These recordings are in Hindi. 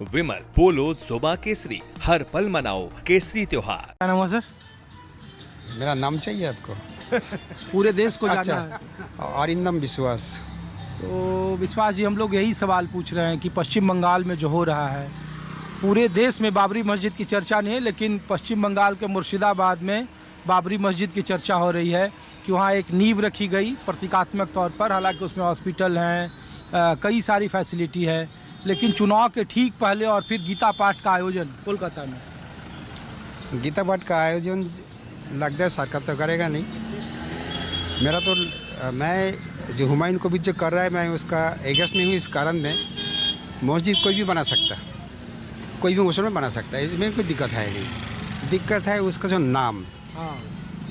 विमल बोलो जुबा केसरी, हर पल मनाओ केसरी त्योहार। क्या नाम है सर? मेरा नाम चाहिए आपको? पूरे देश को अच्छा, जानना है। अरिंदम विश्वास। तो विश्वास जी, हम लोग यही सवाल पूछ रहे हैं कि पश्चिम बंगाल में जो हो रहा है, पूरे देश में बाबरी मस्जिद की चर्चा नहीं है, लेकिन पश्चिम बंगाल के मुर्शिदाबाद में बाबरी मस्जिद की चर्चा हो रही है कि वहाँ एक नींव रखी गई प्रतीकात्मक तौर पर। हालांकि उसमें हॉस्पिटल हैं, कई सारी फैसिलिटी है, लेकिन चुनाव के ठीक पहले और फिर गीता पाठ का आयोजन कोलकाता में। गीता पाठ का आयोजन लगता है सरकार तो करेगा नहीं। मेरा तो मैं जो हुमायूं कबीर जो कर रहा है, मैं उसका एगेंस्ट में हूँ। इस कारण में मस्जिद कोई भी बना सकता, कोई भी मुसलमान बना सकता है, इसमें कोई दिक्कत है नहीं। दिक्कत है उसका जो नाम,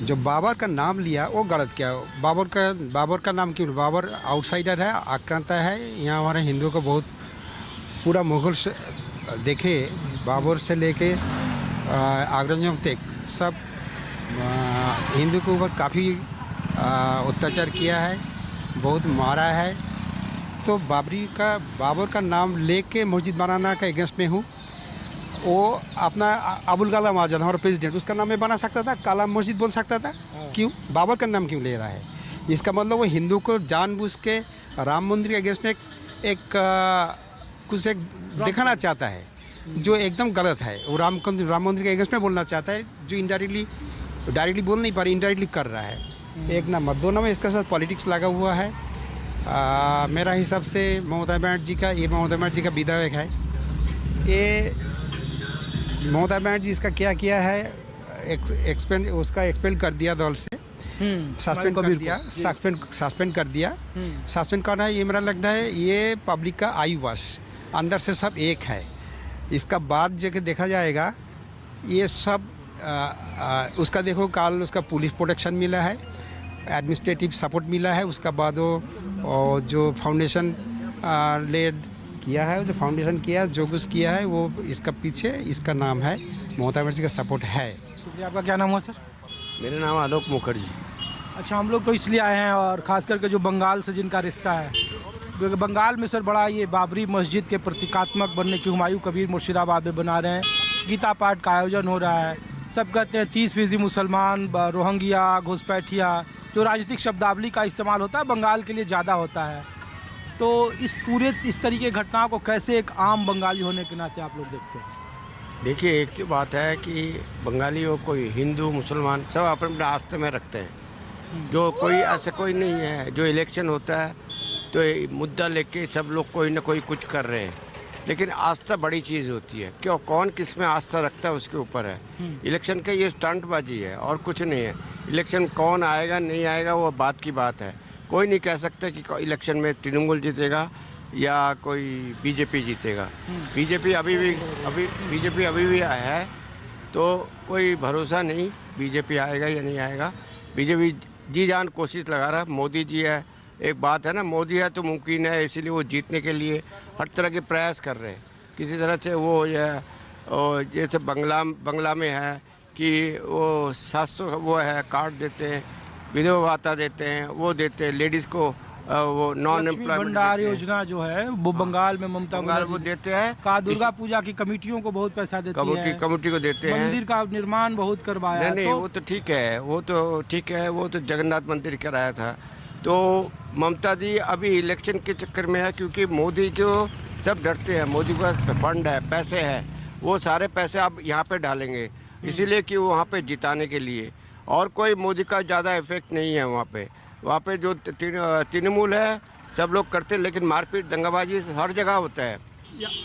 जो बाबर का नाम लिया वो गलत किया। बाबर का नाम क्यों? बाबर आउटसाइडर है, आक्रांता है। यहाँ हमारे हिंदुओं को बहुत पूरा मुगल से देखे, बाबर से लेके औरंगजेब तक सब हिंदू के ऊपर काफ़ी अत्याचार किया है, बहुत मारा है। तो बाबर का नाम लेके मस्जिद बनाना का अगेंस्ट में हूँ। वो अपना अबुल कलाम आज़ाद हमारा प्रेसिडेंट, उसका नाम मैं बना सकता था, कलाम मस्जिद बोल सकता था। क्यों बाबर का नाम क्यों ले रहा है? इसका मतलब वो हिंदू को जानबूझ के राम मंदिर के अगेंस्ट में एक कुछ एक दिखाना चाहता है, जो एकदम गलत है। वो राम मंदिर के अगेंस्ट में बोलना चाहता है, जो डायरेक्टली बोल नहीं पा रही, इनडायरेक्टली कर रहा है। एक नंबर। दो नंबर इसके साथ पॉलिटिक्स लगा हुआ है। मेरा हिसाब से ममता बनर्जी का विधायक है ये। ममता बनर्जी इसका क्या किया है, एक्सपेल कर दिया दल से, सस्पेंड कर दिया। सस्पेंड करना ये मेरा लगता है ये पब्लिक का आयुवास, अंदर से सब एक है। इसका बाद जो देखा जाएगा ये सब उसका देखो, कल उसका पुलिस प्रोटेक्शन मिला है, एडमिनिस्ट्रेटिव सपोर्ट मिला है। उसका बाद वो जो फाउंडेशन लेड किया है, जो फाउंडेशन किया, जो कुछ किया है, वो इसका पीछे इसका नाम है, ममता बनर्जी का सपोर्ट है। शुक्रिया। आपका क्या नाम हुआ सर? मेरा नाम आलोक मुखर्जी। अच्छा, हम लोग तो इसलिए आए हैं, और ख़ास करके जो बंगाल से जिनका रिश्ता है, क्योंकि बंगाल में सर बड़ा ये बाबरी मस्जिद के प्रतीकात्मक बनने की हुमायूं कबीर मुर्शिदाबाद में बना रहे हैं। गीता पाठ का आयोजन हो रहा है। सब कहते हैं 30% मुसलमान, रोहिंग्या, घुसपैठिया, जो राजनीतिक शब्दावली का इस्तेमाल होता है बंगाल के लिए ज़्यादा होता है। तो इस तरीके की घटनाओं को कैसे एक आम बंगाली होने के नाते आप लोग देखते हैं? देखिए, एक तो बात है कि बंगाली हो, कोई हिंदू मुसलमान, सब अपने अपने आस्थे में रखते हैं। जो कोई ऐसा कोई नहीं है, जो इलेक्शन होता है तो मुद्दा लेके सब लोग कोई ना कोई कुछ कर रहे हैं, लेकिन आस्था बड़ी चीज़ होती है। क्यों, कौन किस में आस्था रखता है उसके ऊपर है। इलेक्शन का ये स्टंटबाजी है और कुछ नहीं है। इलेक्शन कौन आएगा नहीं आएगा वो बात की बात है। कोई नहीं कह सकता कि इलेक्शन में तृणमूल जीतेगा या कोई बीजेपी जीतेगा। बीजेपी अभी भी है, तो कोई भरोसा नहीं बीजेपी आएगा या नहीं आएगा। बीजेपी जी जान कोशिश लगा रहा है। मोदी जी है, एक बात है ना, मोदी है तो मुमकिन है, इसीलिए वो जीतने के लिए हर तरह के प्रयास कर रहे हैं। किसी तरह से वो जैसे बंगला में है कि वो 700 वो है कार्ड देते हैं, विधवा भाता देते हैं, वो देते हैं लेडीज़ को, वो नॉन एम्प्लॉयमेंट भंडार योजना जो है वो बंगाल में ममता बनर्जी वो देते हैं। का दुर्गा पूजा की कमेटियों को बहुत पैसा देती है, कमेटी को देते हैं। मंदिर का निर्माण बहुत करवाया। नहीं, वो तो ठीक है, वो तो जगन्नाथ मंदिर कराया था। तो ममता जी अभी इलेक्शन के चक्कर में है, क्योंकि मोदी को सब डरते हैं। मोदी के पास फंड है, पैसे हैं, वो सारे पैसे आप यहाँ पे डालेंगे, इसीलिए कि वहाँ पे जिताने के लिए। और कोई मोदी का ज़्यादा इफेक्ट नहीं है वहाँ पे जो तृणमूल है सब लोग करते हैं, लेकिन मारपीट दंगाबाजी हर जगह होता है।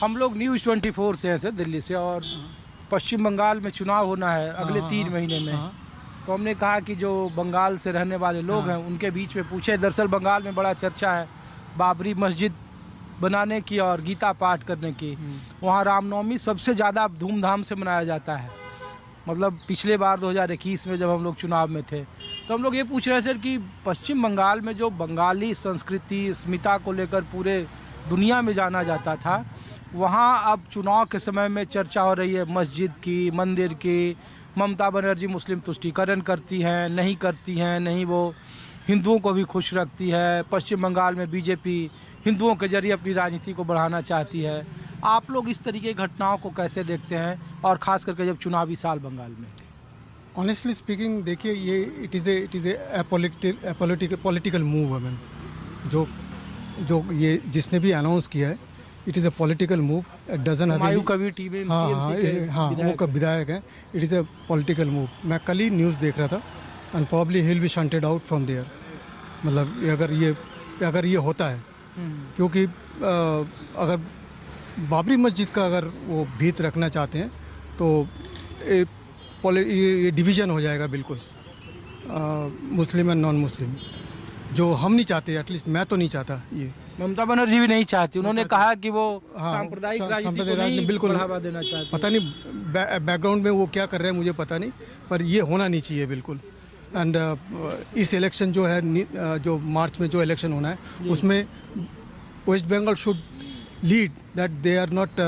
हम लोग न्यूज़ 24 से हैं सर, दिल्ली से, और पश्चिम बंगाल में चुनाव होना है अगले 3 महीने में। तो हमने कहा कि जो बंगाल से रहने वाले लोग हैं उनके बीच में पूछे। दरअसल बंगाल में बड़ा चर्चा है बाबरी मस्जिद बनाने की और गीता पाठ करने की। वहाँ रामनवमी सबसे ज़्यादा धूमधाम से मनाया जाता है। मतलब पिछले बार 2021 में जब हम लोग चुनाव में थे, तो हम लोग ये पूछ रहे सर कि पश्चिम बंगाल में जो बंगाली संस्कृति अस्मिता को लेकर पूरे दुनिया में जाना जाता था, वहाँ अब चुनाव के समय में चर्चा हो रही है मस्जिद की, मंदिर की। ममता बनर्जी मुस्लिम तुष्टीकरण करती हैं, नहीं करती हैं, नहीं वो हिंदुओं को भी खुश रखती है। पश्चिम बंगाल में बीजेपी हिंदुओं के जरिए अपनी राजनीति को बढ़ाना चाहती है। आप लोग इस तरीके की घटनाओं को कैसे देखते हैं, और खास करके जब चुनावी साल बंगाल में? ऑनेस्टली स्पीकिंग देखिए, ये it is a political move है मैम। जो ये जिसने भी अनाउंस किया है, it is a political move. It doesn't Humayun Kabir team हाँ वो विधायक हैं। It is a political move. मैं कल ही न्यूज़ देख रहा था, and probably he will be shunted out from there. मतलब अगर ये होता है, क्योंकि अगर बाबरी मस्जिद का अगर वो भीत रखना चाहते हैं तो ये डिवीज़न हो जाएगा बिल्कुल, मुस्लिम एंड नॉन मुस्लिम, जो हम नहीं चाहते। एटलीस्ट मैं तो नहीं चाहता ये। ममता बनर्जी भी नहीं चाहती। उन्होंने कहा कि वो हाँ, सांप्रदायिक सांप्रदायिक राजनीति राजनीति को बिल्कुल बढ़ावा देना चाहती। पता नहीं बैकग्राउंड में वो क्या कर रहे हैं, मुझे पता नहीं, पर ये होना नहीं चाहिए बिल्कुल। एंड इस इलेक्शन जो है, जो मार्च में जो इलेक्शन होना है, उसमें West Bengal should lead that they are not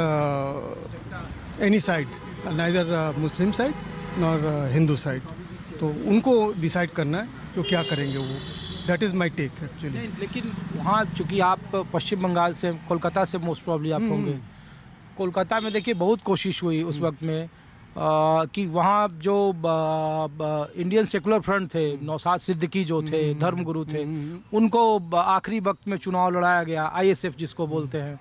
any side, neither Muslim side nor Hindu side. तो उनको डिसाइड करना है तो क्या करेंगे वो। That is my take actually. लेकिन वहाँ चूंकि आप पश्चिम बंगाल से, कोलकाता से मोस्ट प्रॉब्ली आप होंगे। कोलकाता में देखिए बहुत कोशिश हुई उस वक्त में कि वहाँ जो इंडियन सेकुलर फ्रंट थे, नौशाद सिद्दीकी जो थे, धर्मगुरु थे, उनको आखिरी वक्त में चुनाव लड़ाया गया, ISF जिसको बोलते हैं।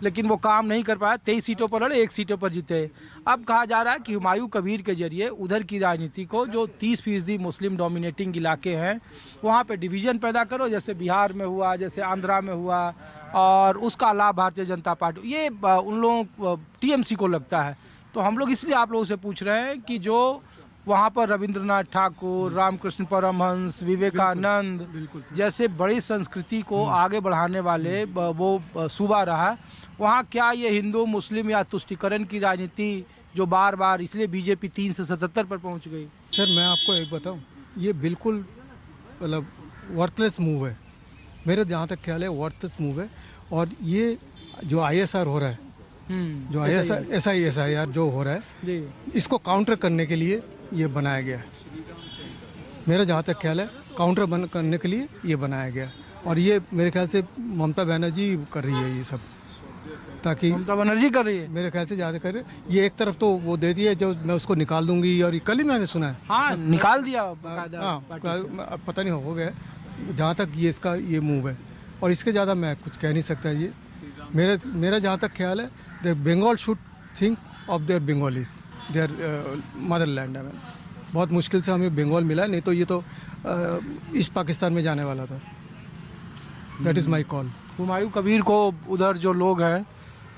लेकिन वो काम नहीं कर पाया। 23 सीटों पर लड़े, 1 सीटों पर जीते। अब कहा जा रहा है कि हुमायूं कबीर के जरिए उधर की राजनीति को, जो 30% मुस्लिम डोमिनेटिंग इलाके हैं, वहाँ पे डिवीज़न पैदा करो, जैसे बिहार में हुआ, जैसे आंध्रा में हुआ, और उसका लाभ भारतीय जनता पार्टी, ये उन लोगों TMC को लगता है। तो हम लोग इसलिए आप लोगों से पूछ रहे हैं कि जो वहाँ पर रविंद्रनाथ ठाकुर, रामकृष्ण परमहंस, विवेकानंद जैसे बड़ी संस्कृति को आगे बढ़ाने वाले वो सूबा रहा, वहाँ क्या ये हिंदू मुस्लिम या तुष्टीकरण की राजनीति जो बार बार, इसलिए बीजेपी 3 से 77 पर पहुँच गई? सर मैं आपको एक बताऊं, ये बिल्कुल मतलब वर्थलेस मूव है। मेरे जहाँ तक ख्याल है वर्थलेस मूव है। और ये जो ISR हो रहा है, जो SIR जो हो रहा है, इसको काउंटर करने के लिए ये बनाया गया है। मेरा जहाँ तक ख्याल है काउंटर करने के लिए ये बनाया गया है। और ये मेरे ख्याल से ममता बनर्जी कर रही है ये सब, ताकि ममता बनर्जी कर रही है मेरे ख्याल से ज़्यादा कर रही है। ये एक तरफ तो वो दे दी है, जो मैं उसको निकाल दूंगी, और कल ही मैंने सुना है। हाँ, निकाल दिया। हाँ, पता नहीं हो गया जहाँ तक ये इसका ये मूव है। और इसके ज़्यादा मैं कुछ कह नहीं सकता। ये मेरा जहाँ तक ख्याल है, the Bengal should think of their Bengalis, their motherland. है बहुत मुश्किल से हमें बंगाल मिला, नहीं तो ये तो ईस्ट पाकिस्तान में जाने वाला था। That is my call. Humayun Kabir को उधर जो लोग हैं,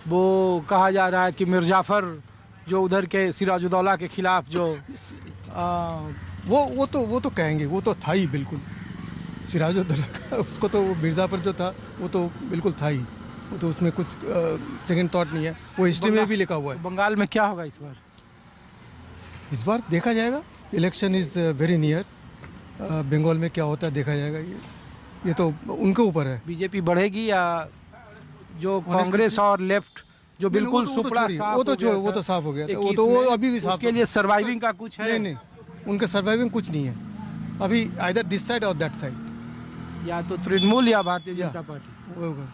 वो कहा जा रहा है कि मिर्जाफर जो उधर के सिराजुद्दौला के खिलाफ जो वो तो कहेंगे, वो तो था ही बिल्कुल सिराजुद्दौला का। उसको तो वो मिर्जाफर जो था वो तो बिल्कुल था ही, वो तो उसमें कुछ सेकंड थॉट नहीं है। वो हिस्ट्री में भी लिखा हुआ है। बंगाल में क्या होगा इस बार? इस बार देखा जाएगा। Election is very near. Bengal में क्या होता है देखा जाएगा। ये तो उनके ऊपर है। बीजेपी बढ़ेगी या जो कांग्रेस और लेफ्ट जो बिल्कुल सुपड़ा साफ, वो तो साफ हो गया था। वो अभी भी साफ। उसके लिए सर्वाइविंग का कुछ है? नहीं, उनका सर्वाइविंग कुछ नहीं है अभी, आइदर दिस साइड और दैट साइड, या तो तृणमूल या भारतीय जनता पार्टी। वो होगा।